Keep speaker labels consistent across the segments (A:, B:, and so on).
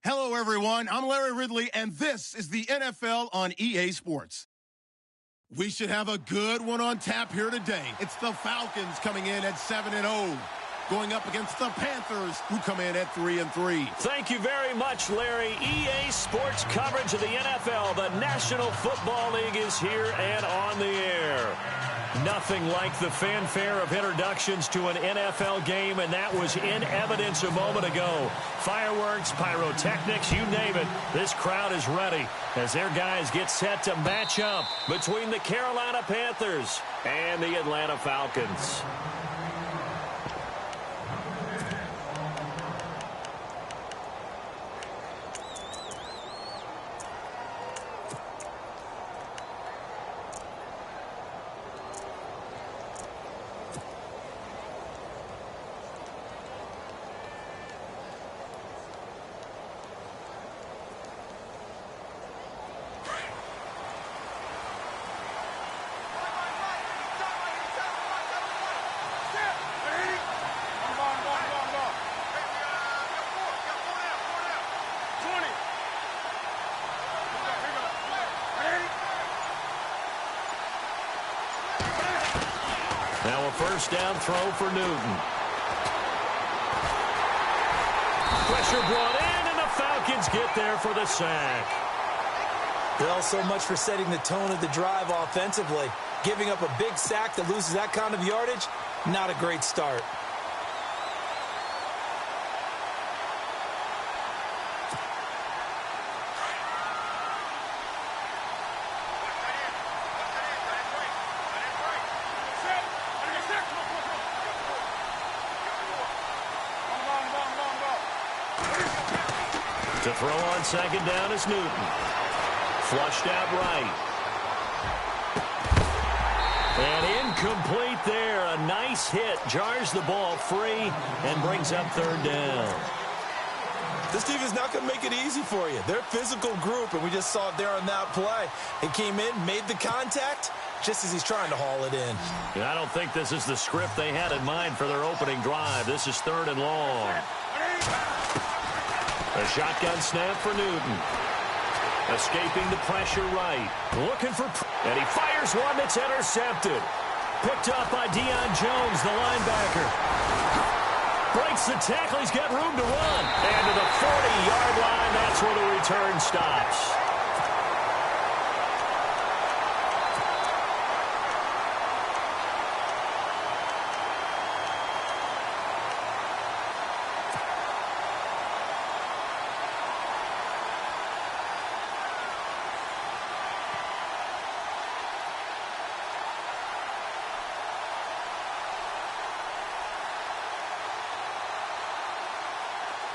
A: Hello, everyone. I'm Larry Ridley, and this is the NFL on EA Sports. We should have a good one on tap here today. It's the Falcons coming in at 7-0, going up against the Panthers, who come in at 3-3.
B: Thank you very much, Larry. EA Sports coverage of the NFL. The National Football League is here and on the air. Nothing like the fanfare of introductions to an NFL game, and that was in evidence a moment ago. Fireworks, pyrotechnics, you name it. This crowd is ready as their guys get set to match up between the Carolina Panthers and the Atlanta Falcons. Now a first down throw for Newton. Pressure brought in, and the Falcons get there for the sack.
C: Well, so much for setting the tone of the drive offensively. Giving up a big sack that loses that kind of yardage, not a great start.
B: To throw on second down is Newton. Flushed out right. And incomplete there. A nice hit. Jars the ball free and brings up third down.
C: This team is not going to make it easy for you. They're a physical group, and we just saw it there on that play. He came in, made the contact, just as he's trying to haul it in.
B: I don't think this is the script they had in mind for their opening drive. This is third and long. A shotgun snap for Newton. Escaping the pressure right. Looking for... And he fires one that's intercepted. Picked up by Deion Jones, the linebacker. Breaks the tackle. He's got room to run. And to the 40-yard line, that's where the return stops.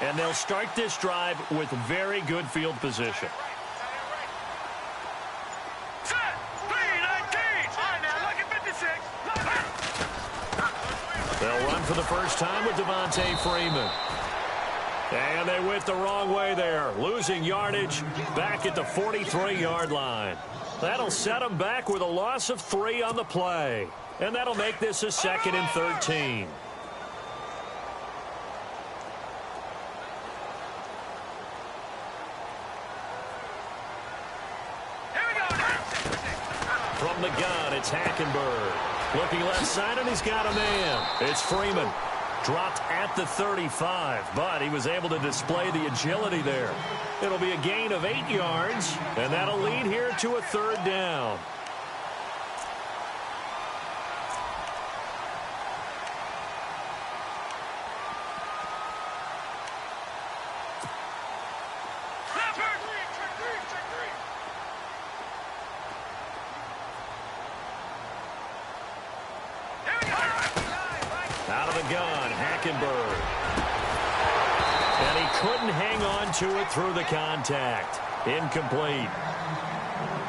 B: And they'll start this drive with very good field position. They'll run for the first time with Devontae Freeman. And they went the wrong way there, losing yardage back at the 43-yard line. That'll set them back with a loss of 3 on the play. And that'll make this a 2nd and 13. From the gun, it's Hackenberg. Looking left side, and he's got a man. It's Freeman. Dropped at the 35, but he was able to display the agility there. It'll be a gain of 8 yards, and that'll lead here to a third down. Out of the gun, Hackenberg. And he couldn't hang on to it through the contact. Incomplete.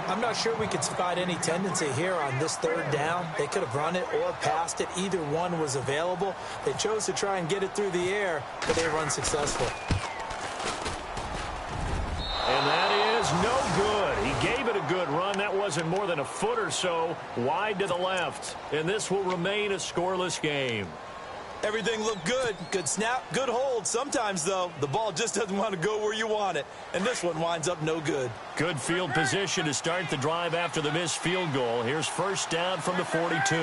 C: I'm not sure we could spot any tendency here on this third down. They could have run it or passed it. Either one was available. They chose to try and get it through the air, but they were unsuccessful.
B: And that is no good. He gave it a good run. That wasn't more than a foot or so wide to the left. And this will remain a scoreless game.
C: Everything looked good. Good snap, good hold. Sometimes, though, the ball just doesn't want to go where you want it. And this one winds up no good.
B: Good field position to start the drive after the missed field goal. Here's first down from the 42.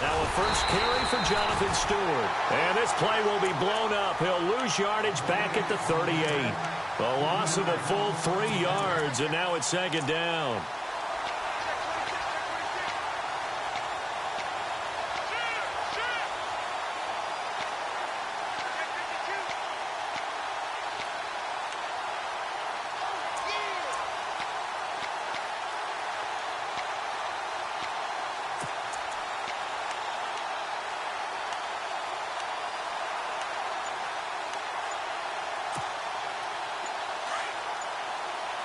B: Now a first carry for Jonathan Stewart. And this play will be blown up. He'll lose yardage back at the 38. A loss of a full 3 yards, and now it's second down.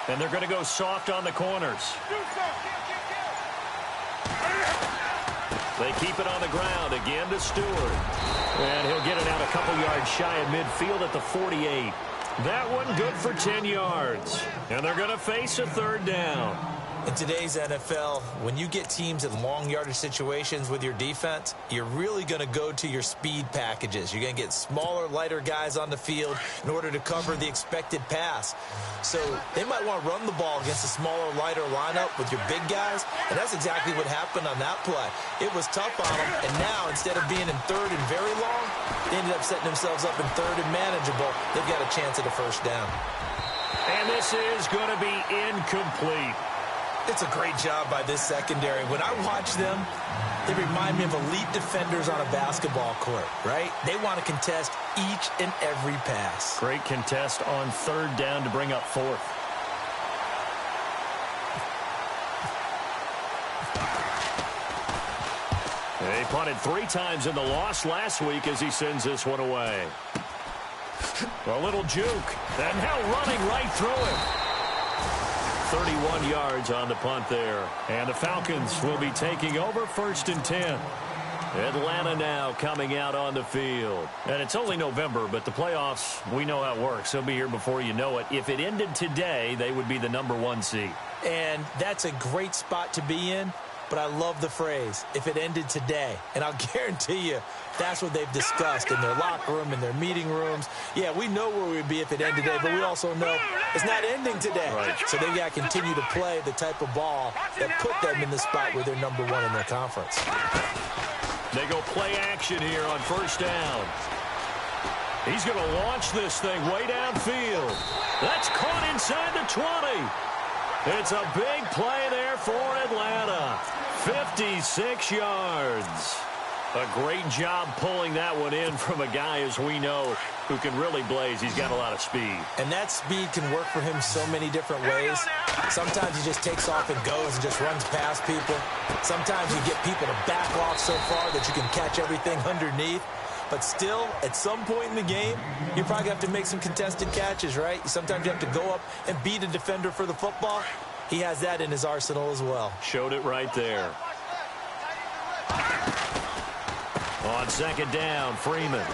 B: And they're going to go soft on the corners. They keep it on the ground again to Stewart. And he'll get it out a couple yards shy of midfield at the 48. That one good for 10 yards. And they're going to face a third down.
C: In today's NFL, when you get teams in long yardage situations with your defense, you're really going to go to your speed packages. You're going to get smaller, lighter guys on the field in order to cover the expected pass. So they might want to run the ball against a smaller, lighter lineup with your big guys, and that's exactly what happened on that play. It was tough on them, and now instead of being in third and very long, they ended up setting themselves up in third and manageable. They've got a chance at a first down.
B: And this is going to be incomplete.
C: It's a great job by this secondary. When I watch them, they remind me of elite defenders on a basketball court, right? They want to contest each and every pass.
B: Great contest on third down to bring up fourth. They punted 3 times in the loss last week as he sends this one away. A little juke. And now running right through him. 31 yards on the punt there. And the Falcons will be taking over first and 10. Atlanta now coming out on the field. And it's only November, but the playoffs, we know how it works. They'll be here before you know it. If it ended today, they would be the #1 seed.
C: And that's a great spot to be in. But I love the phrase, if it ended today. And I'll guarantee you, that's what they've discussed in their locker room, in their meeting rooms. Yeah, we know where we'd be if it ended today, but we also know it's not ending today.
B: Right.
C: So they've got to continue to play the type of ball that put them in the spot where they're #1 in their conference.
B: They go play action here on first down. He's going to launch this thing way downfield. That's caught inside the 20. It's a big play there for Atlanta. 56 yards. A great job pulling that one in from a guy, as we know, who can really blaze. He's got a lot of speed. And that speed can work for him so many different ways. Sometimes he just takes off and goes and just runs past people. Sometimes you get people to back off so far that you can catch everything underneath. But still, at some point in the game, you probably have to make some contested catches, right? Sometimes you have to go up and beat a defender for the football. He has that in his arsenal as well. Showed it right there. On second down, Freeman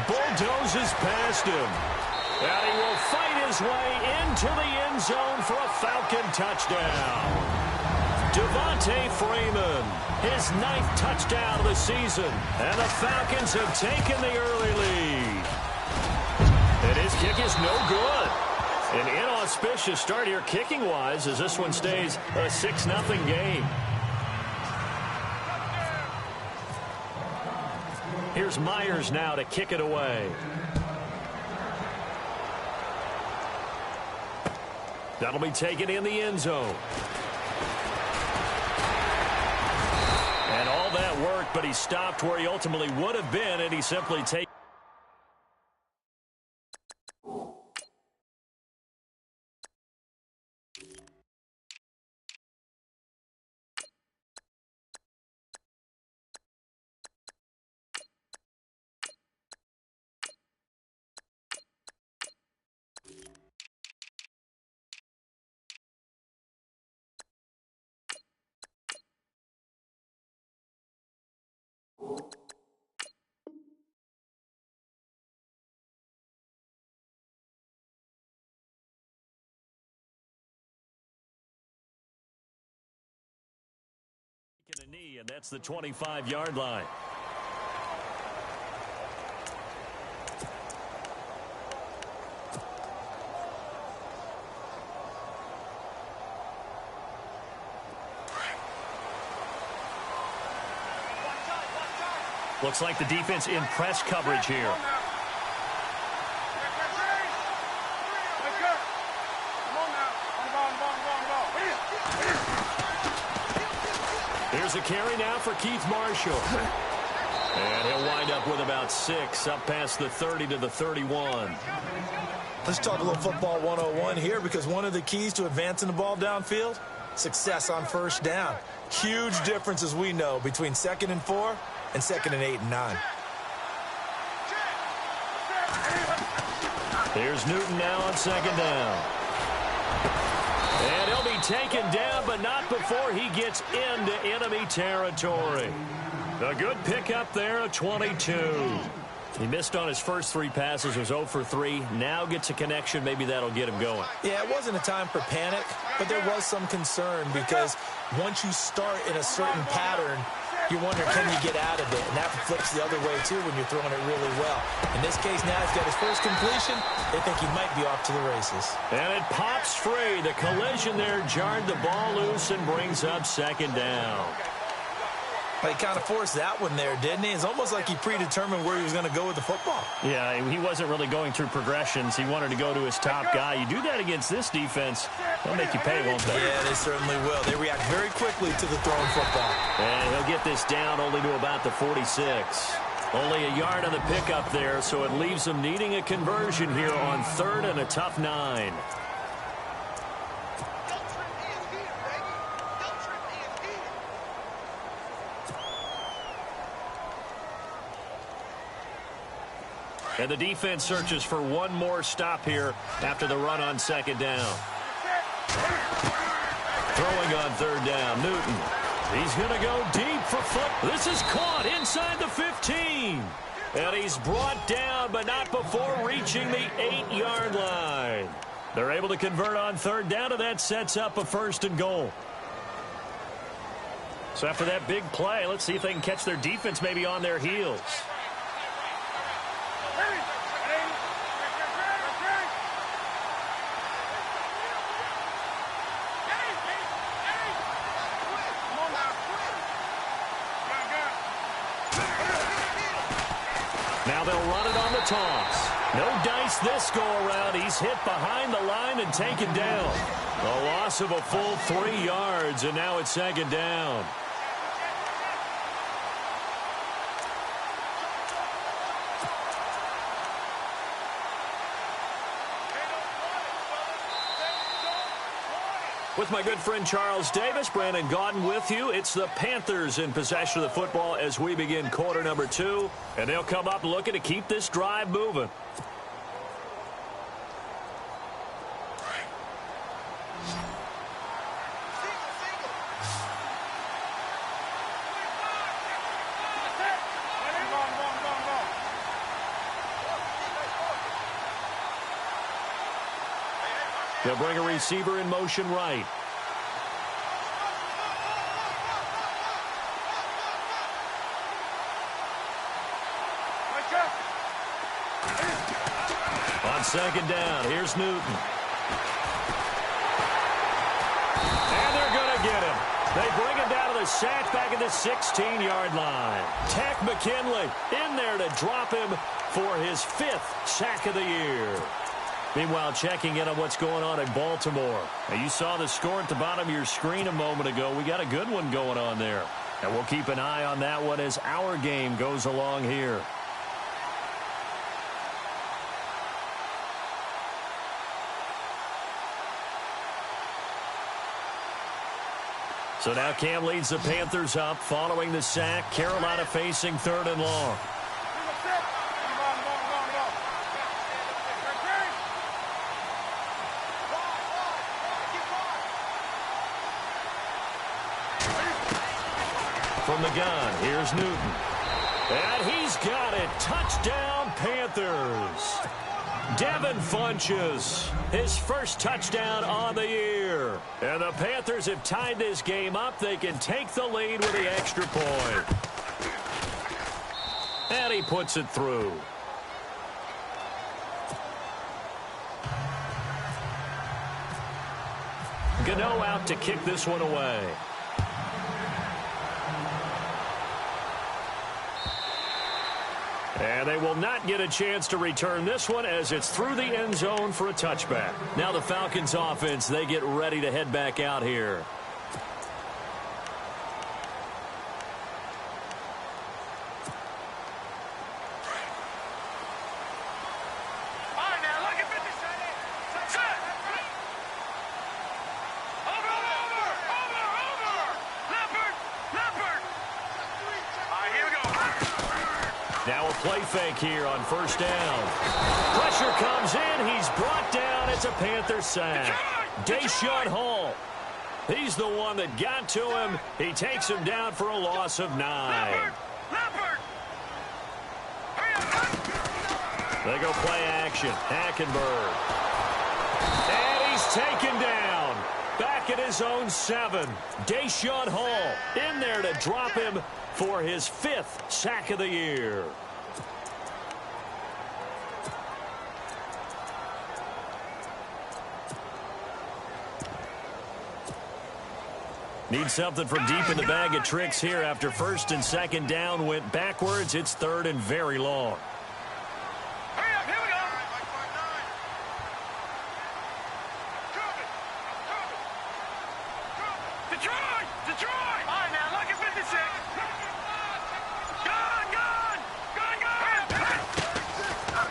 B: bulldozes past him. And he will fight his way into the end zone for a Falcon touchdown. Devontae Freeman, his 9th touchdown of the season. And the Falcons have taken the early lead. And his kick is no good. An inauspicious start here kicking-wise as this one stays a 6-0 game. Here's Myers now to kick it away. That'll be taken in the end zone. And all that worked, but he stopped where he ultimately would have been, and he simply takes knee, and that's the 25-yard line. Looks like the defense in press coverage here. Here's a carry now for Keith Marshall. And he'll wind up with about 6, up past the 30 to the 31.
C: Let's talk a little football 101 here, because one of the keys to advancing the ball downfield, success on first down. Huge difference, as we know, between 2nd and 4 and 2nd and 8 and 9.
B: Here's Newton now on 2nd down. And he'll be taken down, but not before he gets into enemy territory. A good pickup there, a 22. He missed on his first 3 passes, was 0 for 3. Now gets a connection. Maybe that'll get him going.
C: Yeah, it wasn't a time for panic, but there was some concern, because once you start in a certain pattern, you wonder, can you get out of it? And that flips the other way, too, when you're throwing it really well. In this case, now he's got his first completion. They think he might be off to the races.
B: And it pops free. The collision there jarred the ball loose and brings up 2nd down.
C: He kind of forced that one there, didn't he? It's almost like he predetermined where he was going to go with the football.
B: Yeah, he wasn't really going through progressions. He wanted to go to his top guy. You do that against this defense, they'll make you pay, won't they?
C: Yeah, they certainly will. They react very quickly to the thrown football.
B: And he'll get this down only to about the 46. Only a yard on the pickup there, so it leaves him needing a conversion here on 3rd and a tough 9. And the defense searches for one more stop here after the run on 2nd down. Throwing on 3rd down, Newton. He's going to go deep for foot. This is caught inside the 15. And he's brought down, but not before reaching the 8-yard line. They're able to convert on 3rd down, and that sets up a 1st and goal. So after that big play, let's see if they can catch their defense maybe on their heels. Now they'll run it on the toss. No dice this go-around. He's hit behind the line and taken down. A loss of a full 3 yards, and now it's 2nd down. With my good friend Charles Davis, Brandon Gaudin with you. It's the Panthers in possession of the football as we begin quarter number 2. And they'll come up looking to keep this drive moving. They'll bring a receiver in motion right. On 2nd down, here's Newton. And they're going to get him. They bring him down to the sack back at the 16-yard line. Tech McKinley in there to drop him for his 5th sack of the year. Meanwhile, checking in on what's going on in Baltimore. Now, you saw the score at the bottom of your screen a moment ago. We got a good one going on there. And we'll keep an eye on that one as our game goes along here. So now Cam leads the Panthers up following the sack. Carolina facing 3rd and long. From the gun, here's Newton. And he's got it. Touchdown, Panthers. Devin Funchess, his first touchdown on the year. And the Panthers have tied this game up. They can take the lead with the extra point. And he puts it through. Gano out to kick this one away. And they will not get a chance to return this one as it's through the end zone for a touchback. Now the Falcons offense, they get ready to head back out here. Now a play fake here on first down. Pressure comes in. He's brought down. It's a Panther sack. Deshaun Hall. He's the one that got to him. He takes him down for a loss of 9. They go play action. Hackenberg. And he's taken down. Back at his own 7. Deshaun Hall in there to drop him for his 5th sack of the year. Need something from deep in the bag of tricks here after first and second down went backwards. It's third and very long.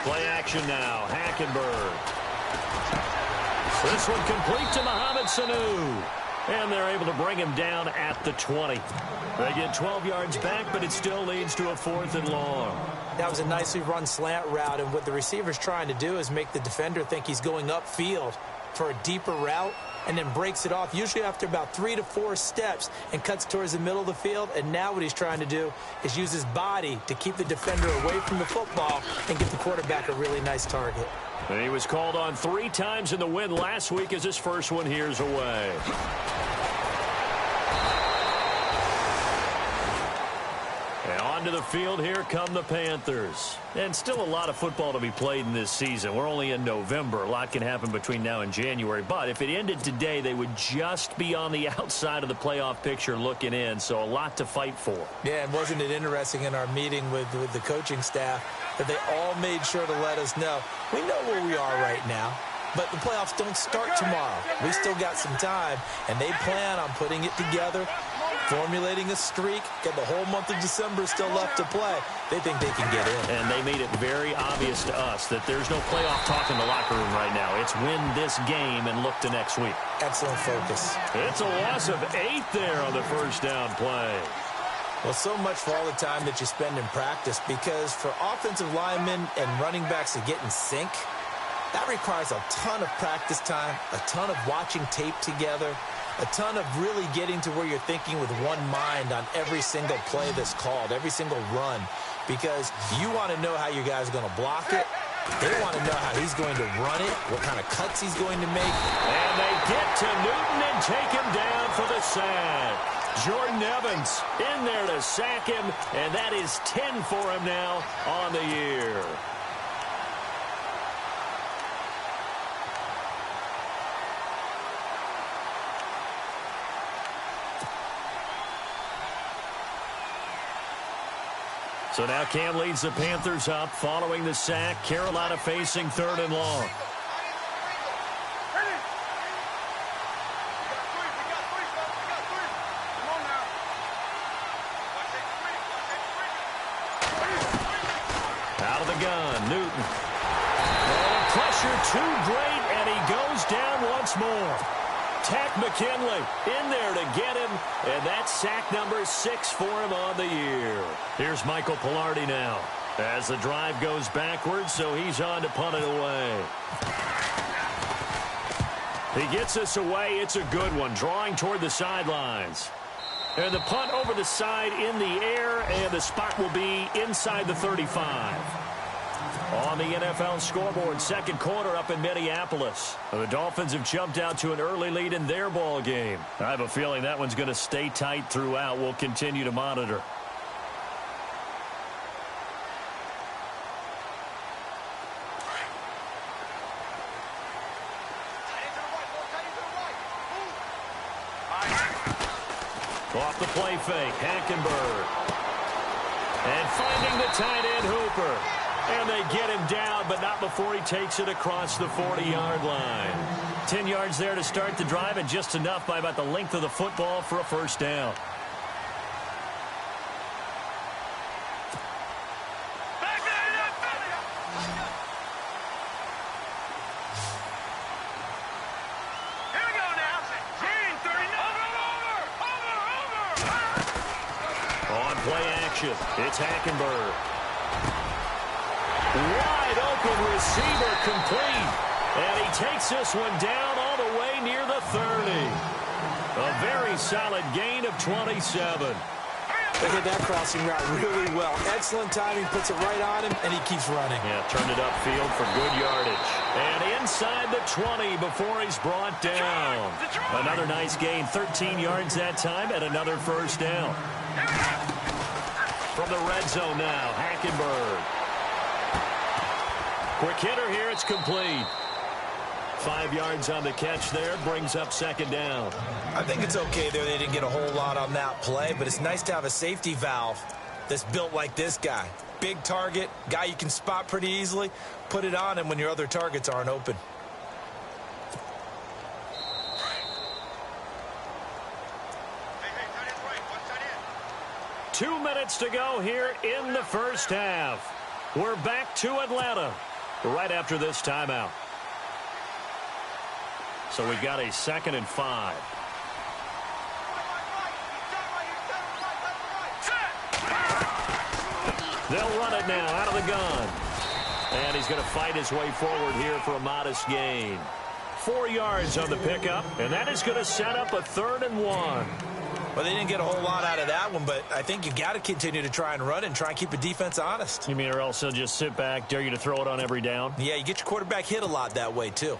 B: Play action now. Hackenberg. This one complete to Mohamed Sanu. And they're able to bring him down at the 20. They get 12 yards back, but it still leads to a 4th and long.
C: That was a nicely run slant route, and what the receiver's trying to do is make the defender think he's going upfield for a deeper route, and then breaks it off, usually after about 3 to 4 steps, and cuts towards the middle of the field. And now what he's trying to do is use his body to keep the defender away from the football and give the quarterback a really nice target.
B: And he was called on 3 times in the win last week as his first one here's away. And onto the field, here come the Panthers. And still a lot of football to be played in this season. We're only in November. A lot can happen between now and January. But if it ended today, they would just be on the outside of the playoff picture looking in. So a lot to fight for.
C: Yeah, and wasn't it interesting in our meeting with the coaching staff that they all made sure to let us know, we know where we are right now, but the playoffs don't start tomorrow. We still got some time, and they plan on putting it together, formulating a streak, got the whole month of December still left to play. They think they can get in.
B: And they made it very obvious to us that there's no playoff talk in the locker room right now. It's win this game and look to next week.
C: Excellent focus.
B: It's a loss of 8 there on the first down play.
C: Well, so much for all the time that you spend in practice, because for offensive linemen and running backs to get in sync, that requires a ton of practice time, a ton of watching tape together, a ton of really getting to where you're thinking with one mind on every single play that's called, every single run, because you want to know how your guy's going to block it. They want to know how he's going to run it, what kind of cuts he's going to make.
B: And they get to Newton and take him down for the sack. Jordan Evans in there to sack him, and that is 10 for him now on the year. So now Cam leads the Panthers up following the sack. Carolina facing 3rd and long. Out of the gun, Newton. And pressure too great, and he goes down once more. Tack McKinley in there to get him, and that's sack number 6 for him on the year. Here's Michael Pilardi now as the drive goes backwards, so he's on to punt it away. He gets this away. It's a good one, drawing toward the sidelines. And the punt over the side in the air, and the spot will be inside the 35. On the NFL scoreboard, second quarter up in Minneapolis. The Dolphins have jumped out to an early lead in their ball game. I have a feeling that one's going to stay tight throughout. We'll continue to monitor. Off the play fake, Hackenberg. And finding the tight end, Hooper. And they get him down, but not before he takes it across the 40-yard line. 10 yards there to start the drive, and just enough by about the length of the football for a first down. On play action, it's Hackenberg. Wide open receiver complete. And he takes this one down all the way near the 30. A very solid gain of 27.
C: Look at that crossing route really well. Excellent timing, puts it right on him, and he keeps running.
B: Yeah, turned it upfield for good yardage. And inside the 20 before he's brought down. Another nice gain, 13 yards that time, and another first down. From the red zone now, Hackenberg. Quick hitter here, it's complete. 5 yards on the catch there, brings up second down.
C: I think it's okay there. They didn't get a whole lot on that play, but it's nice to have a safety valve that's built like this guy. Big target, guy you can spot pretty easily. Put it on him when your other targets aren't open.
B: Hey, 2 minutes to go here in the first half. We're back to Atlanta right after this timeout. So we've got a 2nd and 5. They'll run it now out of the gun. And he's going to fight his way forward here for a modest gain. 4 yards on the pickup, and that is going to set up a 3rd and 1.
C: Well, they didn't get a whole lot out of that one, but I think you've got to continue to try and run and try and keep the defense honest.
B: You mean or else they'll just sit back, dare you to throw it on every down?
C: Yeah, you get your quarterback hit a lot that way, too.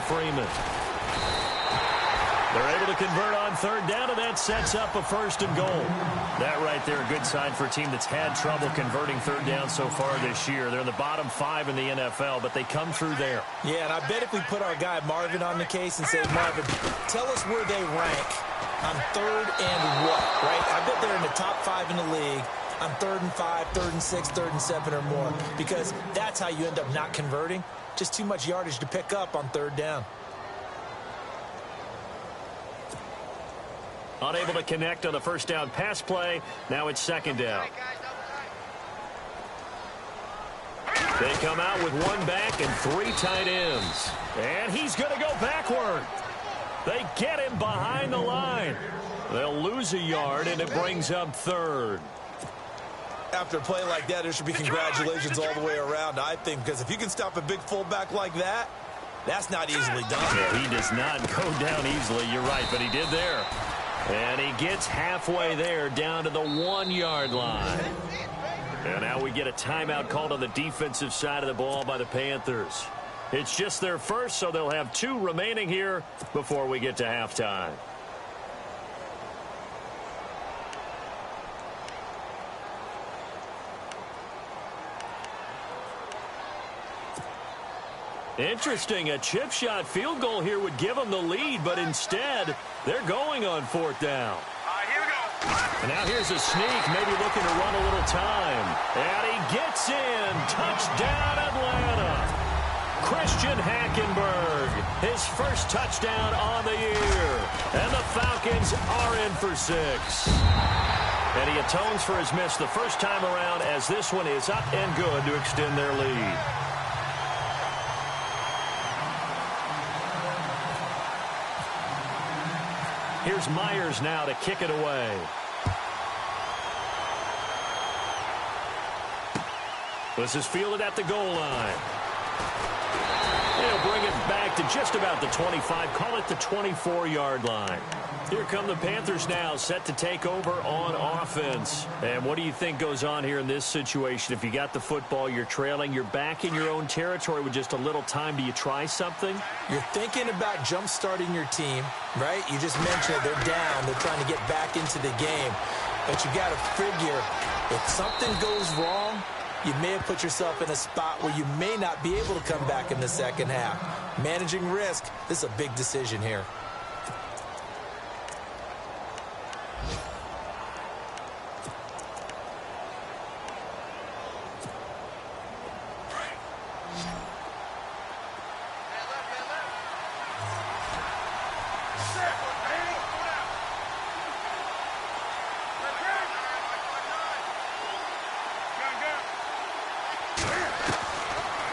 B: Freeman. They're able to convert on 3rd down, and that sets up a 1st and goal. That right there, a good sign for a team that's had trouble converting 3rd down so far this year. They're in the bottom 5 in the NFL, but they come through there.
C: Yeah, and I bet if we put our guy Marvin on the case and say, Marvin, tell us where they rank on 3rd and what, right? I bet they're in the top 5 in the league on 3rd and 5, 3rd and 6, 3rd and 7 or more, because that's how you end up not converting. Just too much yardage to pick up on 3rd down.
B: Unable to connect on the first down pass play. Now it's 2nd down. They come out with 1 back and 3 tight ends. And he's going to go backward. They get him behind the line. They'll lose a yard, and it brings up 3rd.
C: After a play like that, there should be congratulations all the way around, I think, because if you can stop a big fullback like that, that's not easily done.
B: Yeah, he does not go down easily, you're right, but he did there. And he gets halfway there down to the 1-yard line. And now we get a timeout called on the defensive side of the ball by the Panthers. It's just their first, so they'll have 2 remaining here before we get to halftime. Interesting, a chip shot field goal here would give them the lead, but instead, they're going on 4th down.
D: Here we go.
B: And now here's a sneak, maybe looking to run a little time. And he gets in. Touchdown, Atlanta. Christian Hackenberg, his first touchdown on the year. And the Falcons are in for 6. And he atones for his miss the first time around as this one is up and good to extend their lead. Here's Myers now to kick it away. This is fielded at the goal line. They'll bring it back to just about the 25. Call it the 24-yard line. Here come the Panthers now, set to take over on offense. And what do you think goes on here in this situation? If you got the football, you're trailing, you're back in your own territory with just a little time. Do you try something?
C: You're thinking about jump-starting your team, right? You just mentioned it. They're down. They're trying to get back into the game. But you got to figure, if something goes wrong, you may have put yourself in a spot where you may not be able to come back in the second half. Managing risk, this is a big decision here.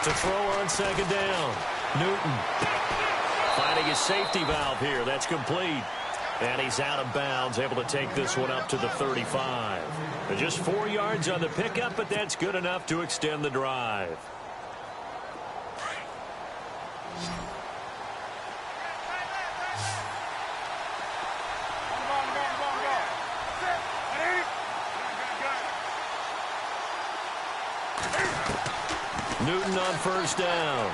B: To throw on second down. Newton finding his safety valve here. That's complete. And he's out of bounds, able to take this one up to the 35. Just 4 yards on the pickup, but that's good enough to extend the drive. Newton on first down.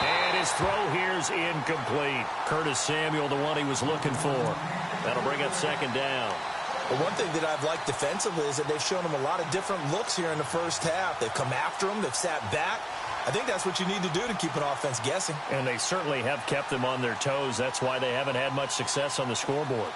B: And his throw here's incomplete. Curtis Samuel, the one he was looking for. That'll bring up second down.
C: But one thing that I've liked defensively is that they've shown him a lot of different looks here in the first half. They've come after him. They've sat back. I think that's what you need to do to keep an offense guessing.
B: And they certainly have kept them on their toes. That's why they haven't had much success on the scoreboard.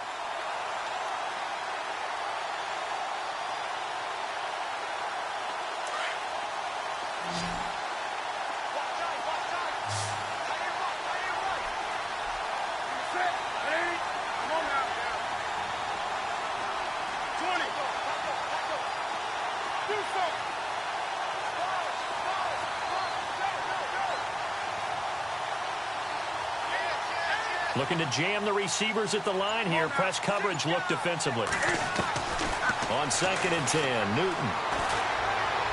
B: Looking to jam the receivers at the line here. Press coverage look defensively. On second and 10, Newton.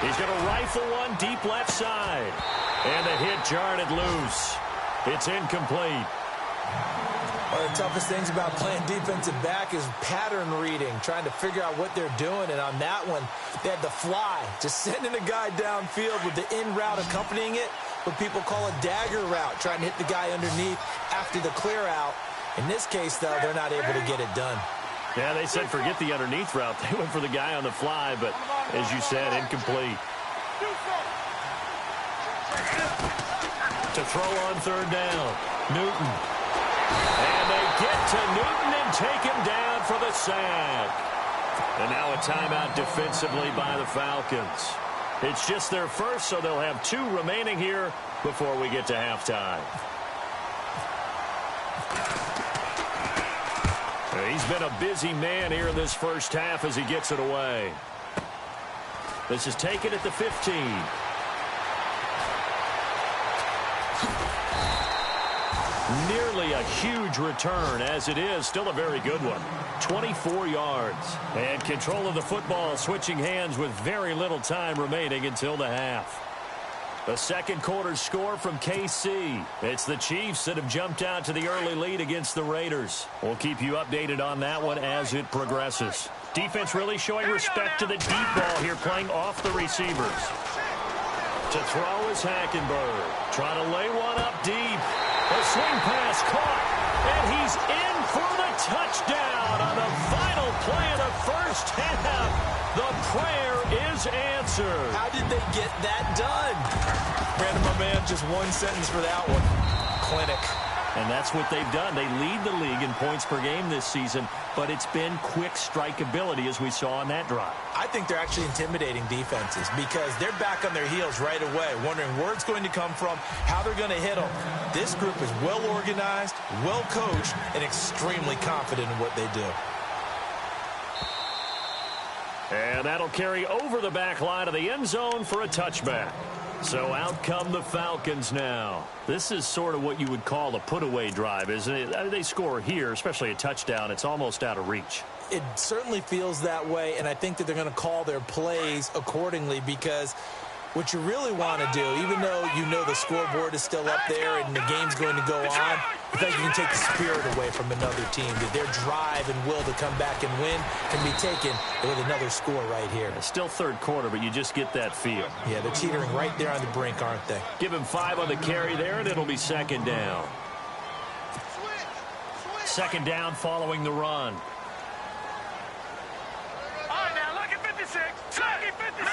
B: He's going to rifle one deep left side. And the hit jarred it loose. It's incomplete.
C: One of the toughest things about playing defensive back is pattern reading, trying to figure out what they're doing. And on that one, they had the fly, just sending a guy downfield with the in route accompanying it. What people call a dagger route, trying to hit the guy underneath after the clear out. In this case, though, they're not able to get it done.
B: Yeah, they said forget the underneath route. They went for the guy on the fly, but as you said, incomplete. To throw on third down, Newton. And they get to Newton and take him down for the sack. And now a timeout defensively by the Falcons. It's just their first, so they'll have 2 remaining here before we get to halftime. He's been a busy man here in this first half as he gets it away. This is taken at the 15. Nearly a huge return, as it is still a very good one. 24 yards. And control of the football switching hands with very little time remaining until the half. The second quarter score from KC. It's the Chiefs that have jumped out to the early lead against the Raiders. We'll keep you updated on that one as it progresses. Defense really showing respect to the deep ball here, playing off the receivers. To throw is Hackenberg. Trying to lay one up deep. A swing pass caught, and he's in for the touchdown on the final play of the first half. The prayer is answered.
C: How did they get that done? Brandon, my man, just one sentence for that one. Clinic.
B: And that's what they've done. They lead the league in points per game this season, but it's been quick strikeability as we saw on that drive.
C: I think they're actually intimidating defenses because they're back on their heels right away, wondering where it's going to come from, how they're going to hit them. This group is well organized, well coached, and extremely confident in what they do.
B: And that'll carry over the back line of the end zone for a touchback. So out come the Falcons now. This is sort of what you would call a put-away drive, isn't it? They score here, especially a touchdown. It's almost out of reach.
C: It certainly feels that way, and I think that they're going to call their plays accordingly, because what you really want to do, even though you know the scoreboard is still up there and the game's going to go on, I think you can take the spirit away from another team. That their drive and will to come back and win can be taken with another score right here.
B: It's still third quarter, but you just get that feel.
C: Yeah, they're teetering right there on the brink, aren't they?
B: Give him 5 on the carry there, and it'll be second down. Second down following the run.
D: All right, now look at 56. Look at 56.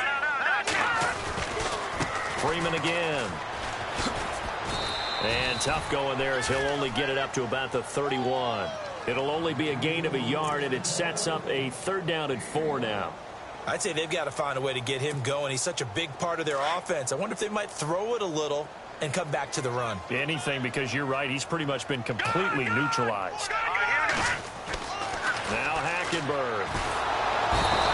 B: Freeman again. And tough going there as he'll only get it up to about the 31. It'll only be a gain of a yard, and it sets up a third down and 4 now.
C: I'd say they've got to find a way to get him going. He's such a big part of their offense. I wonder if they might throw it a little and come back to the run.
B: Anything, because you're right. He's pretty much been completely neutralized. Now Hackenberg.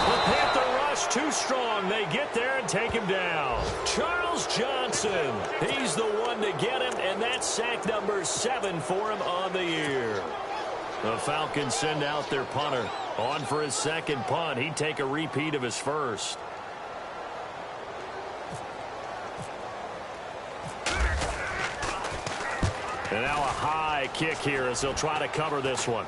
B: The Panther rush too strong. They get there and take him down. Charles Johnson. He's the one to get him, and that's sack number 7 for him on the year. The Falcons send out their punter. On for his second punt. He'd take a repeat of his first. And now a high kick here as they'll try to cover this one.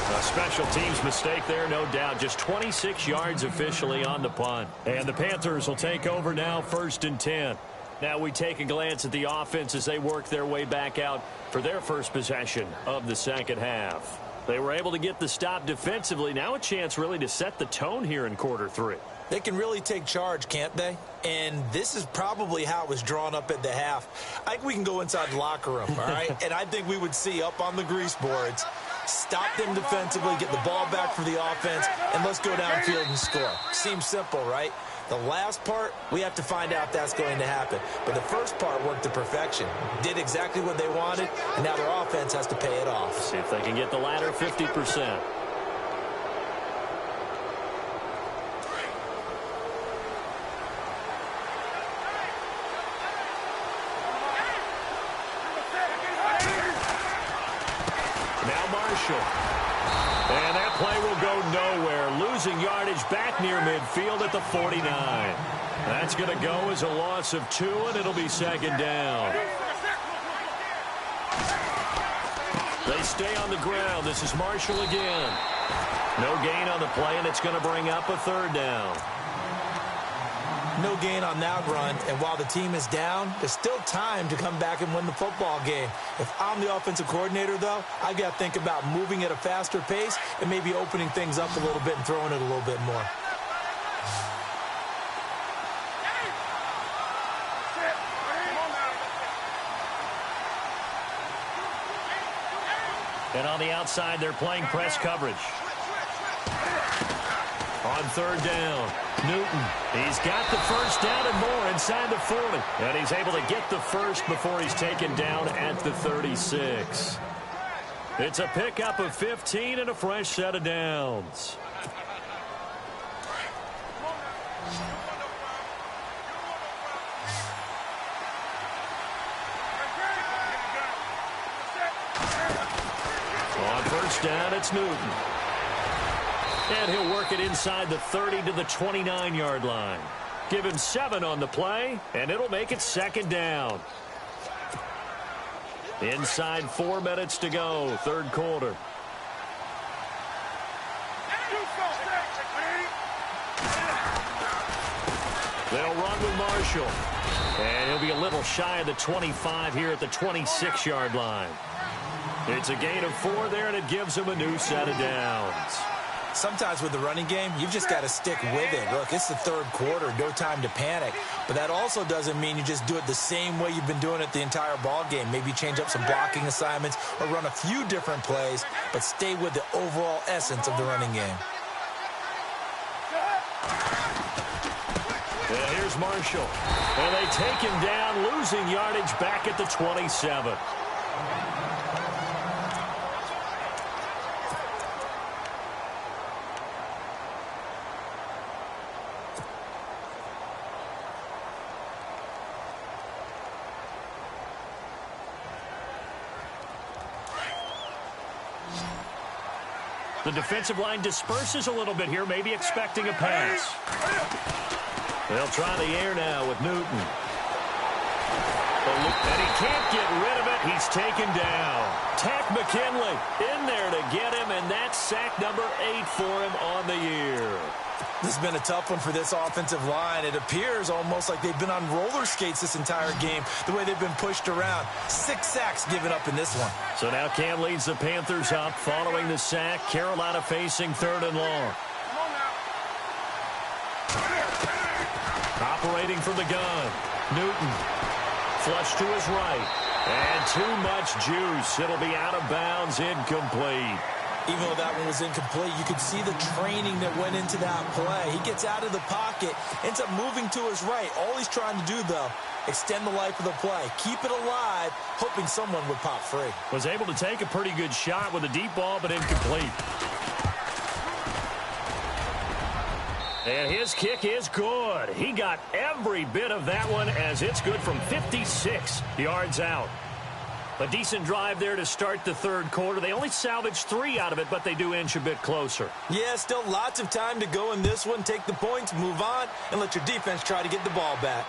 B: A special teams mistake there, no doubt. Just 26 yards officially on the punt. And the Panthers will take over now, 1st and 10. Now we take a glance at the offense as they work their way back out for their first possession of the second half. They were able to get the stop defensively. Now a chance really to set the tone here in quarter 3.
C: They can really take charge, can't they? And this is probably how it was drawn up at the half. I think we can go inside the locker room, all right? And I think we would see up on the grease boards, stop them defensively, get the ball back for the offense, and let's go downfield and score. Seems simple, right? The last part, we have to find out if that's going to happen. But the first part worked to perfection. Did exactly what they wanted, and now their offense has to pay it off.
B: See if they can get the latter 50%. And that play will go nowhere. Losing yardage back near midfield at the 49. That's going to go as a loss of 2, and it'll be second down. They stay on the ground. This is Marshall again. No gain on the play, and it's going to bring up a third down.
C: No gain on that run, and while the team is down, there's still time to come back and win the football game. If I'm the offensive coordinator, though, I've got to think about moving at a faster pace and maybe opening things up a little bit and throwing it a little bit more.
B: And on the outside, they're playing press coverage. On third down, Newton. He's got the first down and more inside the 40. And he's able to get the first before he's taken down at the 36. It's a pickup of 15 and a fresh set of downs. On first down, it's Newton. And he'll work it inside the 30 to the 29-yard line. Give him 7 on the play, and it'll make it second down. Inside 4 minutes to go, third quarter. They'll run with Marshall. And he'll be a little shy of the 25 here at the 26-yard line. It's a gain of 4 there, and it gives him a new set of downs.
C: Sometimes with the running game, you've just got to stick with it. Look, it's the third quarter, no time to panic. But that also doesn't mean you just do it the same way you've been doing it the entire ball game. Maybe change up some blocking assignments or run a few different plays, but stay with the overall essence of the running game.
B: And here's Marshall. And they take him down, losing yardage back at the 27. The defensive line disperses a little bit here, maybe expecting a pass. They'll try the air now with Newton. And he can't get rid of it. He's taken down. Tack McKinley in there to get him, and that's sack number 8 for him on the year.
C: This has been a tough one for this offensive line. It appears almost like they've been on roller skates this entire game, the way they've been pushed around. 6 sacks given up in this one.
B: So now Cam leads the Panthers up following the sack. Carolina facing 3rd and long. Operating from the gun. Newton. Flush to his right. And too much juice. It'll be out of bounds, incomplete.
C: Even though that one was incomplete, you could see the training that went into that play. He gets out of the pocket, ends up moving to his right. All he's trying to do, though, extend the life of the play. Keep it alive, hoping someone would pop free.
B: Was able to take a pretty good shot with a deep ball, but incomplete. And his kick is good. He got every bit of that one as it's good from 56 yards out. A decent drive there to start the 3rd quarter. They only salvaged 3 out of it, but they do inch a bit closer.
C: Yeah, still lots of time to go in this one. Take the points, move on, and let your defense try to get the ball back.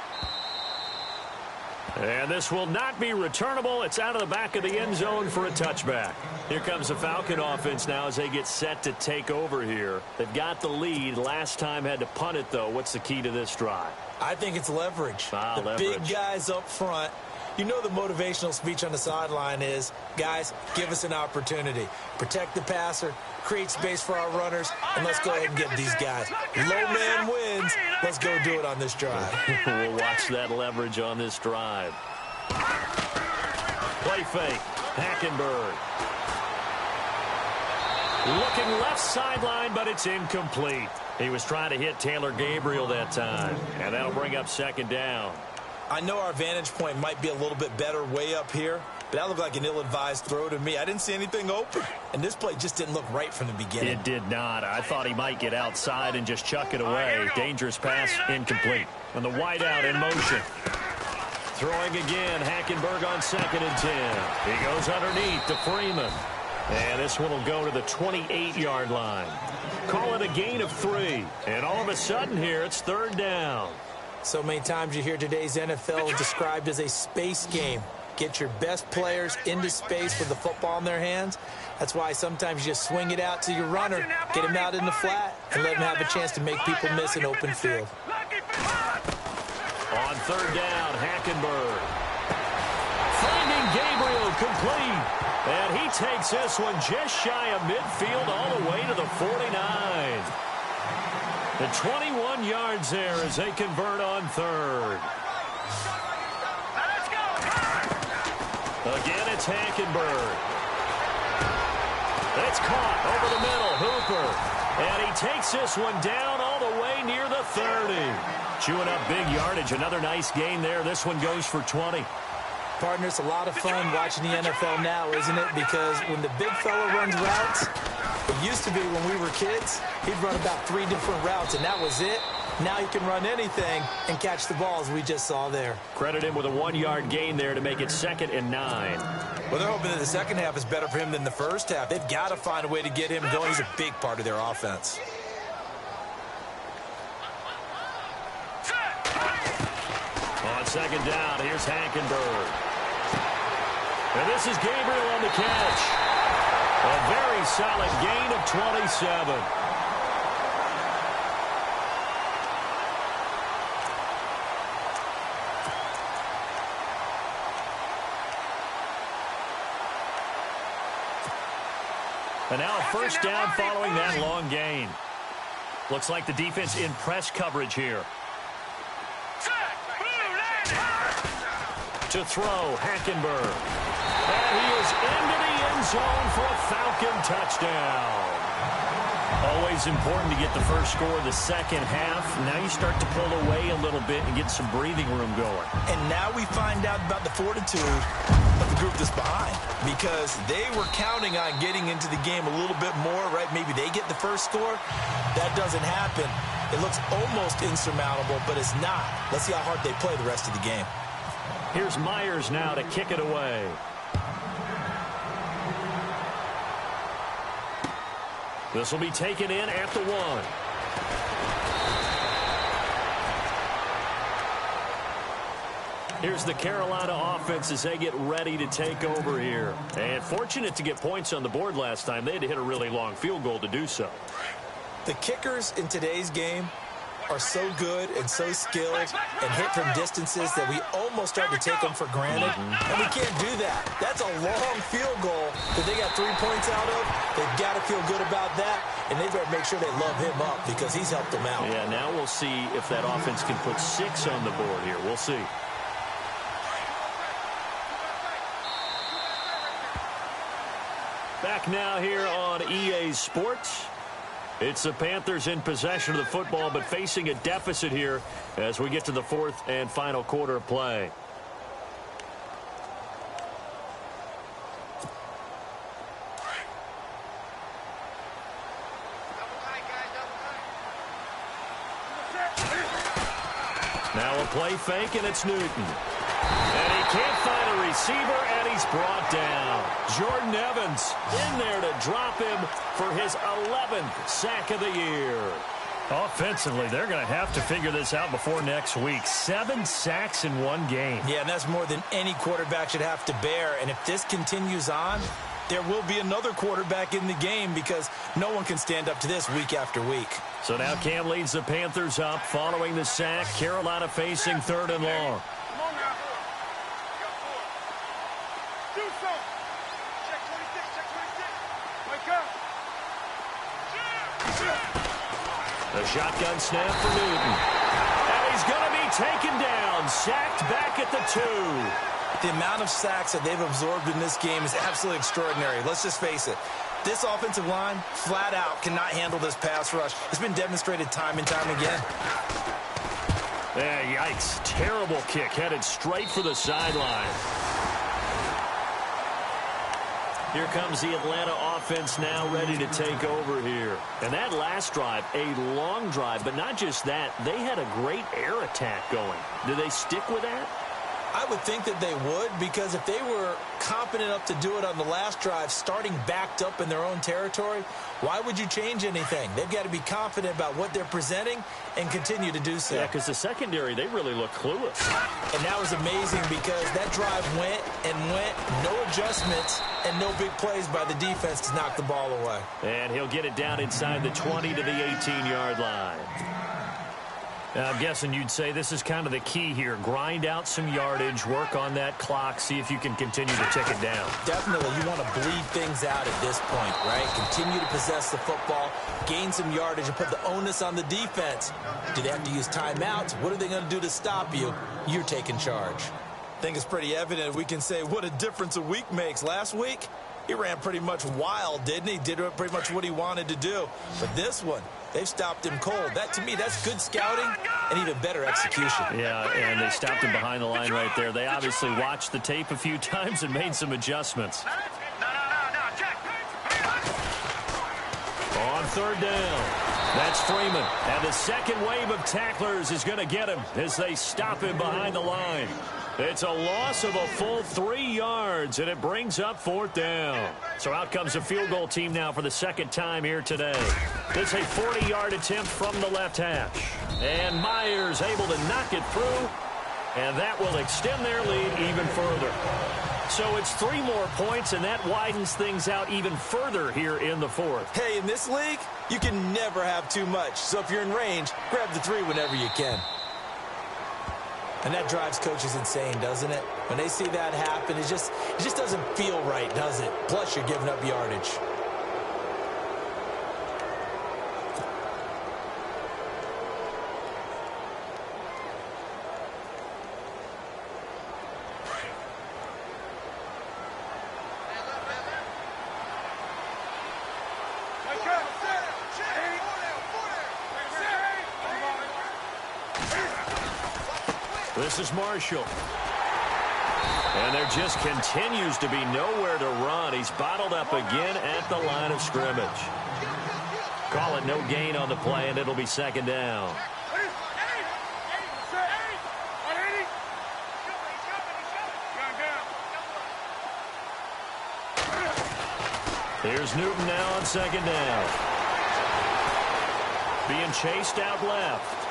B: And this will not be returnable. It's out of the back of the end zone for a touchback. Here comes the Falcon offense now as they get set to take over here. They've got the lead. Last time had to punt it, though. What's the key to this drive?
C: I think it's leverage. The big guys up front. You know the motivational speech on the sideline is, guys, give us an opportunity. Protect the passer, create space for our runners, and let's go ahead and get these guys. Low man wins. Let's go do it on this drive.
B: We'll watch that leverage on this drive. Play fake. Hackenberg. Looking left sideline, but it's incomplete. He was trying to hit Taylor Gabriel that time, and that'll bring up 2nd down.
C: I know our vantage point might be a little bit better way up here, but that looked like an ill-advised throw to me. I didn't see anything open, and this play just didn't look right from the beginning.
B: It did not. I thought he might get outside and just chuck it away. Dangerous pass, incomplete. And the wideout in motion. Throwing again, Hackenberg on 2nd and 10. He goes underneath to Freeman. And this one will go to the 28-yard line. Call it a gain of 3. And all of a sudden here, it's 3rd down.
C: So many times you hear today's NFL described as a space game. Get your best players into space with the football in their hands. That's why sometimes you just swing it out to your runner, get him out in the flat, and let him have a chance to make people miss an open field.
B: On 3rd down, Hackenberg. Finding Gabriel complete. And he takes this one just shy of midfield all the way to the 49. The 21 yards there as they convert on 3rd. Again, it's Hackenberg. It's caught over the middle. Hooper. And he takes this one down all the way near the 30. Chewing up big yardage. Another nice gain there. This one goes for 20.
C: Partner, it's a lot of fun watching the NFL now, isn't it? Because when the big fella runs routes, it used to be when we were kids, he'd run about 3 different routes, and that was it. Now he can run anything and catch the balls we just saw there.
B: Credit him with a 1-yard gain there to make it 2nd and 9.
C: Well, they're hoping that the second half is better for him than the first half. They've got to find a way to get him going. He's a big part of their offense.
B: On 2nd down, here's Hackenberg. And this is Gabriel on the catch. A very solid gain of 27. And now a 1st down following that long gain. Looks like the defense in press coverage here. To throw, Hackenberg. And he is into the end zone for a Falcon touchdown. Always important to get the first score of the second half. Now you start to pull away a little bit and get some breathing room going.
C: And now we find out about the fortitude of the group that's behind, because they were counting on getting into the game a little bit more, right? Maybe they get the first score. That doesn't happen. It looks almost insurmountable, but it's not. Let's see how hard they play the rest of the game.
B: Here's Myers now to kick it away. This will be taken in at the 1. Here's the Carolina offense as they get ready to take over here. And fortunate to get points on the board last time. They had to hit a really long field goal to do so.
C: The kickers in today's game are so good and so skilled and hit from distances that we almost start to take them for granted. And we can't do that. That's a long field goal that they got 3 points out of. They've got to feel good about that, and they better make sure they love him up because he's helped them out.
B: Yeah, now we'll see if that offense can put 6 on the board here. We'll see. Back now here on EA Sports. It's the Panthers in possession of the football, but facing a deficit here as we get to the 4th and final quarter of play. Now a play fake, and it's Newton. And he can't find a receiver, and he's brought down. Jordan Evans in there to drop him for his 11th sack of the year. Offensively, they're going to have to figure this out before next week. 7 sacks in one game.
C: Yeah, and that's more than any quarterback should have to bear. And if this continues on, there will be another quarterback in the game because no one can stand up to this week after week.
B: So now Cam leads the Panthers up following the sack. Carolina facing 3rd and long. The shotgun snap for Newton. And he's going to be taken down, sacked back at the 2.
C: The amount of sacks that they've absorbed in this game is absolutely extraordinary. Let's just face it. This offensive line, flat out, cannot handle this pass rush. It's been demonstrated time and time again.
B: Yeah, yikes. Terrible kick headed straight for the sideline. Here comes the Atlanta offense now ready to take over here. And that last drive, a long drive, but not just that. They had a great air attack going. Do they stick with that?
C: I would think that they would, because if they were competent enough to do it on the last drive, starting backed up in their own territory, why would you change anything? They've got to be confident about what they're presenting and continue to do so.
B: Yeah, because the secondary, they really look clueless.
C: And that was amazing because that drive went and went, no adjustments, and no big plays by the defense to knock the ball away.
B: And he'll get it down inside the 20 to the 18-yard line. I'm guessing you'd say this is kind of the key here. Grind out some yardage, work on that clock, see if you can continue to tick it down.
C: Definitely. You want to bleed things out at this point, right? Continue to possess the football, gain some yardage, and put the onus on the defense. Do they have to use timeouts? What are they going to do to stop you? You're taking charge. I think it's pretty evident. We can say what a difference a week makes. Last week, he ran pretty much wild, didn't he? Did pretty much what he wanted to do. But this one, they've stopped him cold. That, to me, that's good scouting and even better execution.
B: Yeah, and they stopped him behind the line right there. They obviously watched the tape a few times and made some adjustments. On 3rd down, that's Freeman. And the second wave of tacklers is going to get him as they stop him behind the line. It's a loss of a full 3 yards, and it brings up 4th down. So out comes the field goal team now for the second time here today. It's a 40-yard attempt from the left hash. And Myers able to knock it through, and that will extend their lead even further. So it's 3 more points, and that widens things out even further here in the 4th.
C: Hey, in this league, you can never have too much. So if you're in range, grab the 3 whenever you can. And that drives coaches insane, doesn't it? When they see that happen, it just doesn't feel right, does it? Plus, you're giving up yardage.
B: This is Marshall. And there just continues to be nowhere to run. He's bottled up again at the line of scrimmage. Call it no gain on the play, and it'll be 2nd down. Here's Newton now on 2nd down. being chased out left.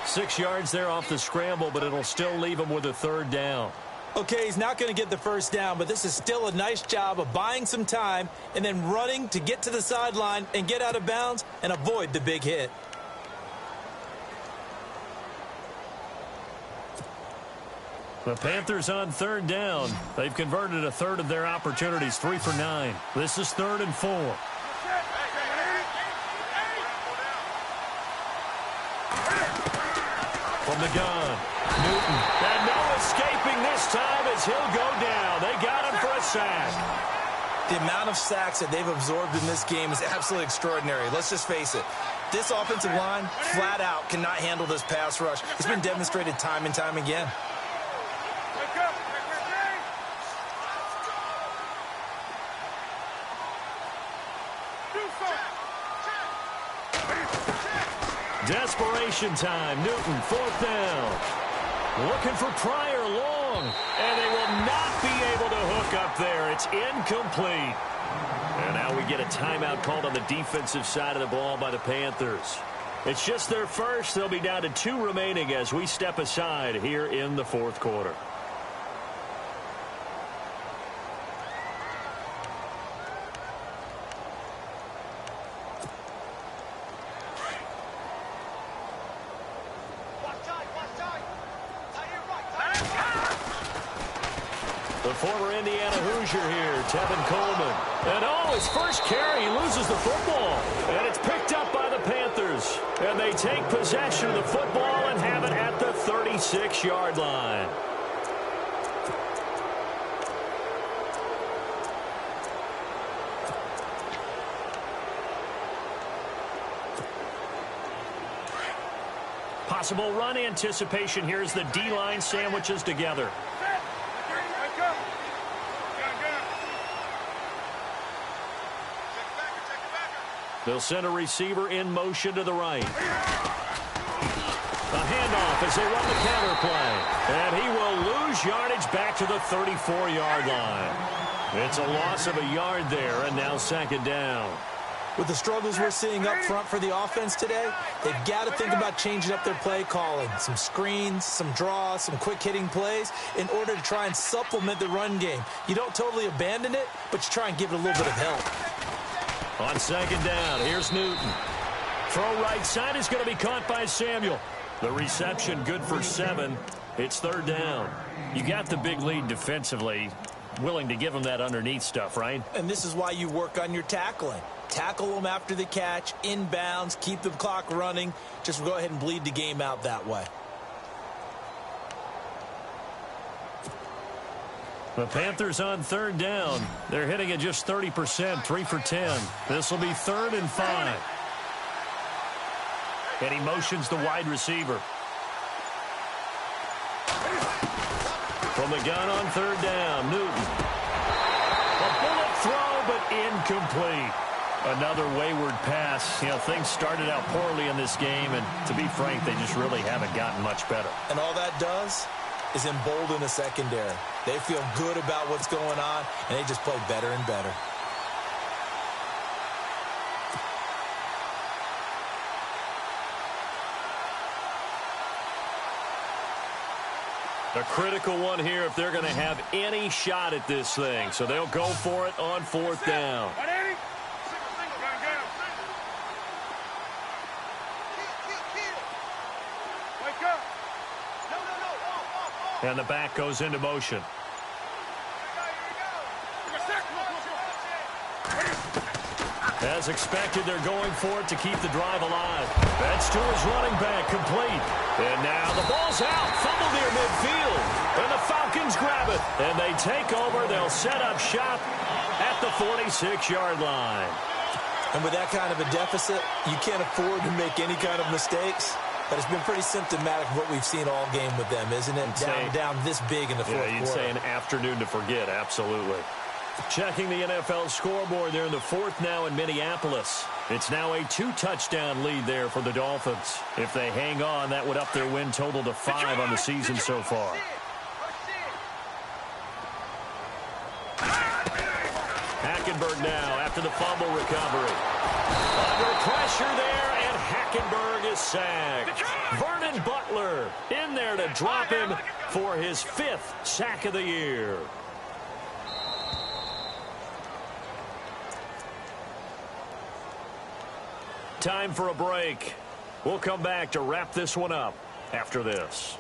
B: 6 yards there off the scramble, but it'll still leave him with a third down.
C: Okay, he's not going to get the first down, but this is still a nice job of buying some time and then running to get to the sideline and get out of bounds and avoid the big hit.
B: The Panthers on third down. They've converted a third of their opportunities, 3 for 9. This is 3rd and 4. From the gun, Newton. And no escaping this time as he'll go down. They got him for a sack.
C: The amount of sacks that they've absorbed in this game is absolutely extraordinary. Let's just face it. This offensive line, flat out, cannot handle this pass rush. It's been demonstrated time and time again.
B: Desperation time. Newton, 4th down. Looking for Pryor long. And they will not be able to hook up there. It's incomplete. And now we get a timeout called on the defensive side of the ball by the Panthers. It's just their first. They'll be down to 2 remaining as we step aside here in the 4th quarter. The former Indiana Hoosier here, Tevin Coleman. And his first carry, he loses the football. And it's picked up by the Panthers. And they take possession of the football and have it at the 36-yard line. Possible run anticipation here as the D-line sandwiches together. They'll send a receiver in motion to the right. A handoff as they run the counter play. And he will lose yardage back to the 34-yard line. It's a loss of a yard there, and now 2nd down.
C: With the struggles we're seeing up front for the offense today, they've got to think about changing up their play calling. Some screens, some draws, some quick-hitting plays in order to try and supplement the run game. You don't totally abandon it, but you try and give it a little bit of help.
B: On 2nd down, here's Newton. Throw right side is going to be caught by Samuel. The reception good for 7. It's 3rd down. You got the big lead defensively. Willing to give them that underneath stuff, right?
C: And this is why you work on your tackling. Tackle them after the catch, inbounds, keep the clock running. Just go ahead and bleed the game out that way.
B: The Panthers on 3rd down. They're hitting at just 30%, 3 for 10. This will be 3rd and 5. And he motions the wide receiver. From the gun on 3rd down, Newton. A bullet throw, but incomplete. Another wayward pass. You know, things started out poorly in this game, and to be frank, they just really haven't gotten much better.
C: And all that does is embolden the secondary. They feel good about what's going on, and they just play better and better.
B: A critical one here if they're going to have any shot at this thing. So they'll go for it on 4th down. And the back goes into motion. As expected, they're going for it to keep the drive alive. That's to his running back, complete. And now the ball's out, fumble near midfield. And the Falcons grab it. And they take over. They'll set up shop at the 46-yard line.
C: And with that kind of a deficit, you can't afford to make any kind of mistakes. But it's been pretty symptomatic of what we've seen all game with them, isn't it? Down this big in the fourth quarter.
B: Yeah, you'd say an afternoon to forget, absolutely. Checking the NFL scoreboard, they're in the 4th now in Minneapolis. It's now a 2-touchdown lead there for the Dolphins. If they hang on, that would up their win total to 5 on the season so far. Hackenberg now after the fumble recovery. Under pressure there, and Hackenberg is sacked. Vernon Butler in there to drop him for his 5th sack of the year. Time for a break. We'll come back to wrap this one up after this.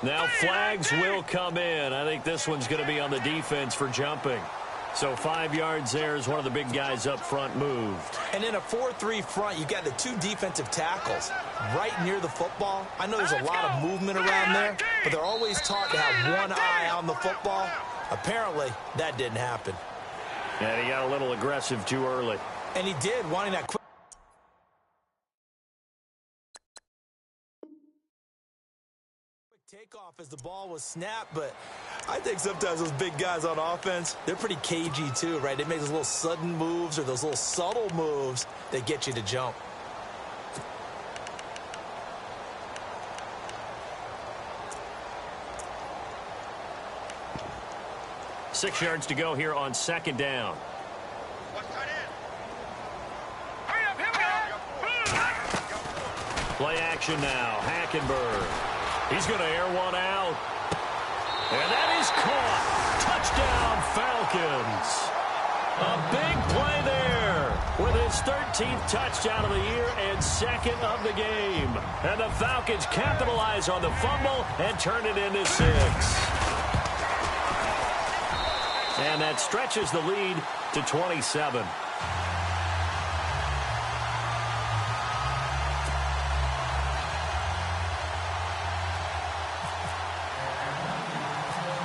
B: Now flags will come in. I think this one's going to be on the defense for jumping. So 5 yards there as one of the big guys up front moved.
C: And in a 4-3 front, you got the 2 defensive tackles right near the football. I know there's a lot of movement around there, but they're always taught to have one eye on the football. Apparently, that didn't happen.
B: And he got a little aggressive too early.
C: And he did, wanting that quick takeoff as the ball was snapped, but I think sometimes those big guys on offense, they're pretty cagey too, right? They make those little sudden moves or those little subtle moves that get you to jump.
B: Six yards to go here on 2nd down. Play action now. Hackenberg. He's going to air one out. And that is caught. Touchdown, Falcons. A big play there with his 13th touchdown of the year and 2nd of the game. And the Falcons capitalize on the fumble and turn it into 6. And that stretches the lead to 27.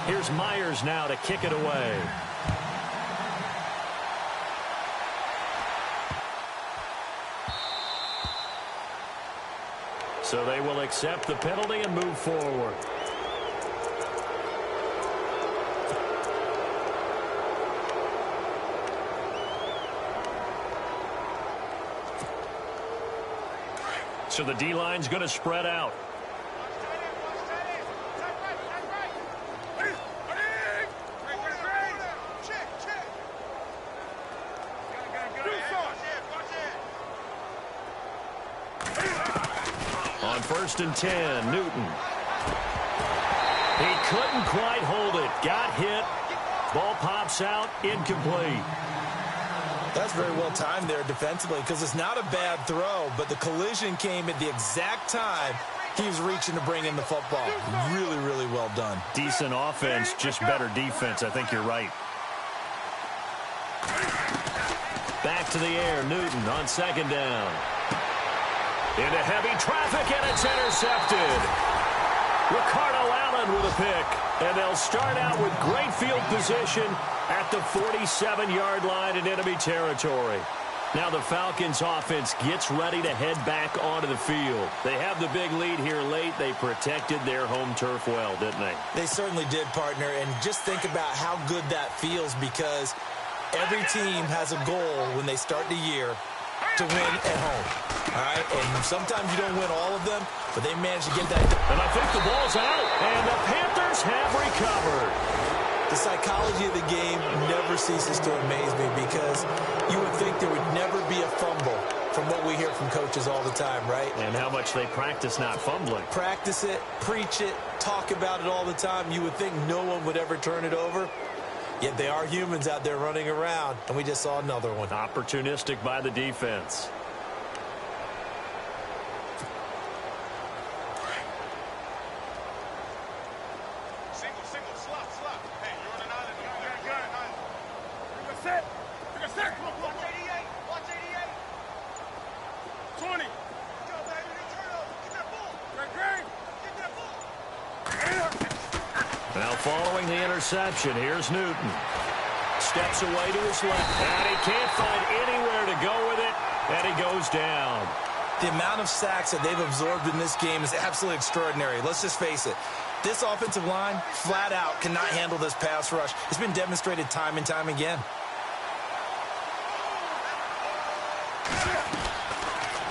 B: Here's Myers now to kick it away. So they will accept the penalty and move forward. So the D-line's going to spread out. On 1st and 10, Newton. He couldn't quite hold it. Got hit. Ball pops out. Incomplete.
C: That's very well timed there defensively because it's not a bad throw, but the collision came at the exact time he was reaching to bring in the football. Really, really well done.
B: Decent offense, just better defense. I think you're right. Back to the air. Newton on 2nd down. Into heavy traffic, and it's intercepted. Ricardo Allen with a pick. And they'll start out with great field position at the 47-yard line in enemy territory. Now the Falcons offense gets ready to head back onto the field. They have the big lead here late. They protected their home turf well, didn't they?
C: They certainly did, partner. And just think about how good that feels because every team has a goal when they start the year to win at home. All right? And sometimes you don't win all of them, but they managed to get that.
B: And I think the ball's out, and the Panthers have recovered.
C: The psychology of the game never ceases to amaze me because you would think there would never be a fumble from what we hear from coaches all the time, right?
B: And how much they practice not fumbling.
C: Practice it, preach it, talk about it all the time. You would think no one would ever turn it over. Yet they are humans out there running around, and we just saw another one.
B: Opportunistic by the defense.
D: Single, slot. Hey, you're on an island. You got an island. You're set. Watch 88. 20. Go, baby. Turnover. Get that ball. Great. Get that ball.
B: Now following the interception, here's Newton. Steps away to his left, and he can't find anywhere to go with it, and he goes down.
C: The amount of sacks that they've absorbed in this game is absolutely extraordinary. Let's just face it. This offensive line, flat out, cannot handle this pass rush. It's been demonstrated time and time again.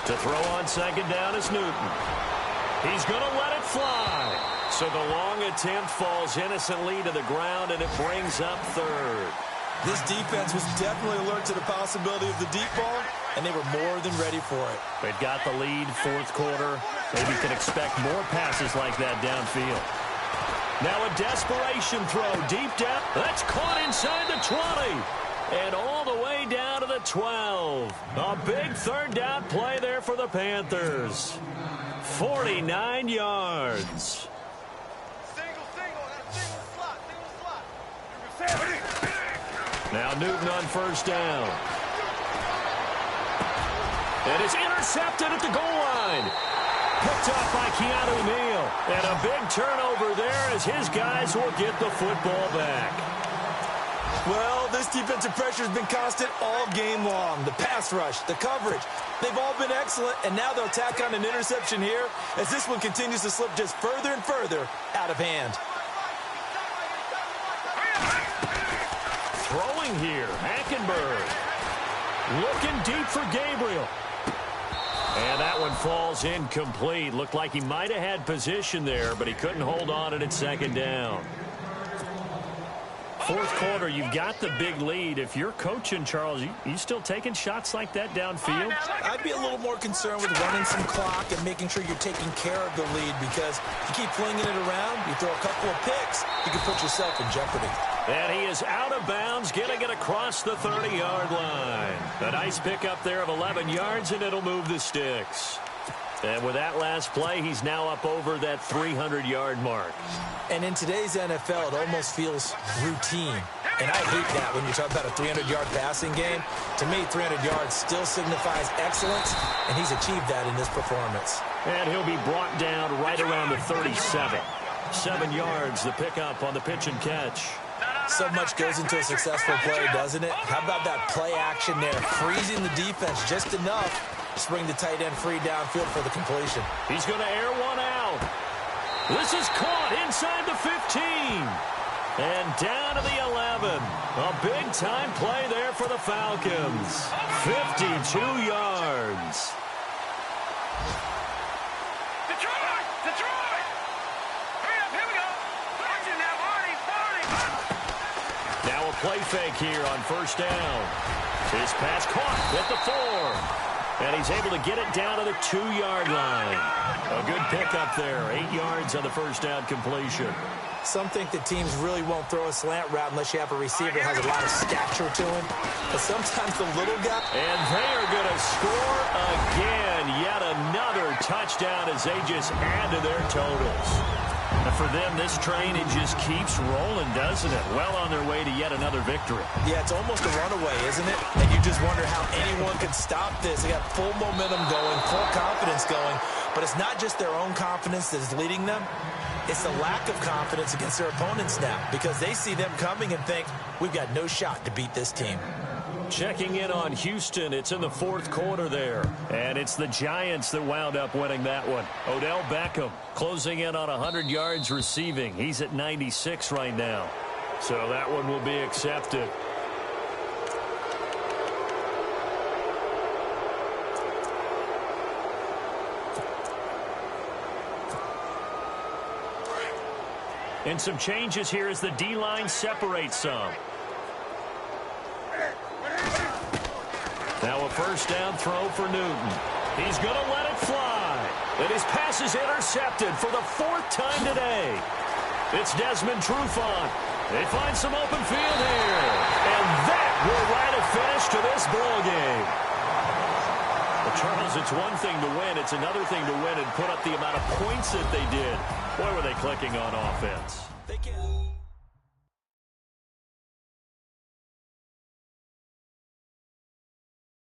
B: To throw on second down is Newton. He's going to let it fly. So the long attempt falls innocently to the ground, and it brings up third.
C: This defense was definitely alert to the possibility of the deep ball, and they were more than ready for it.
B: They've got the lead, fourth quarter. Maybe can expect more passes like that downfield. Now a desperation throw deep down. That's caught inside the 20. And all the way down to the 12. A big third down play there for the Panthers. 49 yards. Now Newton on first down. And it's intercepted at the goal line. Picked up by Keanu Neal. And a big turnover there as his guys will get the football back.
C: Well, this defensive pressure has been constant all game long. The pass rush, the coverage, they've all been excellent, and now they'll tack on an interception here as this one continues to slip just further and further out of hand.
B: Throwing here, Hackenberg. Looking deep for Gabriel. And that one falls incomplete. Looked like he might have had position there, but he couldn't hold on at second down. Fourth quarter, you've got the big lead. If you're coaching, Charles, you still taking shots like that downfield?
C: I'd be a little more concerned with running some clock and making sure you're taking care of the lead, because if you keep flinging it around, you throw a couple of picks, you can put yourself in jeopardy.
B: And he is out of bounds, getting it across the 30-yard line. A nice pickup there of 11 yards, and it'll move the sticks. And with that last play, he's now up over that 300-yard mark.
C: And in today's NFL, it almost feels routine. And I hate that when you talk about a 300-yard passing game. To me, 300 yards still signifies excellence, and he's achieved that in this performance.
B: And he'll be brought down right around the 37. 7 yards, the pickup on the pitch and catch.
C: So much goes into a successful play, doesn't it? How about that play action there, freezing the defense just enough to bring the tight end free downfield for the completion.
B: He's going to air one out. This is caught inside the 15. And down to the 11. A big-time play there for the Falcons. 52 yards.
D: Detroit! Hurry up, here we go. Watch it now, Marty.
B: Now a play fake here on first down. His pass caught at the 4. And he's able to get it down to the 2-yard line. A good pickup there. 8 yards on the first down completion.
C: Some think that teams really won't throw a slant route unless you have a receiver that has a lot of stature to him. But sometimes the little guy...
B: And they are going to score again. Yet another touchdown as they just add to their totals. And for them, this train, it just keeps rolling, doesn't it? Well on their way to yet another victory.
C: Yeah, it's almost a runaway, isn't it? And you just wonder how anyone can stop this. They got full momentum going, full confidence going. But it's not just their own confidence that is leading them. It's the lack of confidence against their opponents now, because they see them coming and think, we've got no shot to beat this team.
B: Checking in on Houston, it's in the fourth quarter there. And it's the Giants that wound up winning that one. Odell Beckham closing in on 100 yards receiving. He's at 96 right now. So that one will be accepted. And some changes here as the D-line separates some. Now a first down throw for Newton. He's going to let it fly. And his pass is intercepted for the 4th time today. It's Desmond Trufant. They find some open field here. And that will write a finish to this ball game. Well, Charles, it's one thing to win. It's another thing to win and put up the amount of points that they did. Boy, were they clicking on offense.
C: They can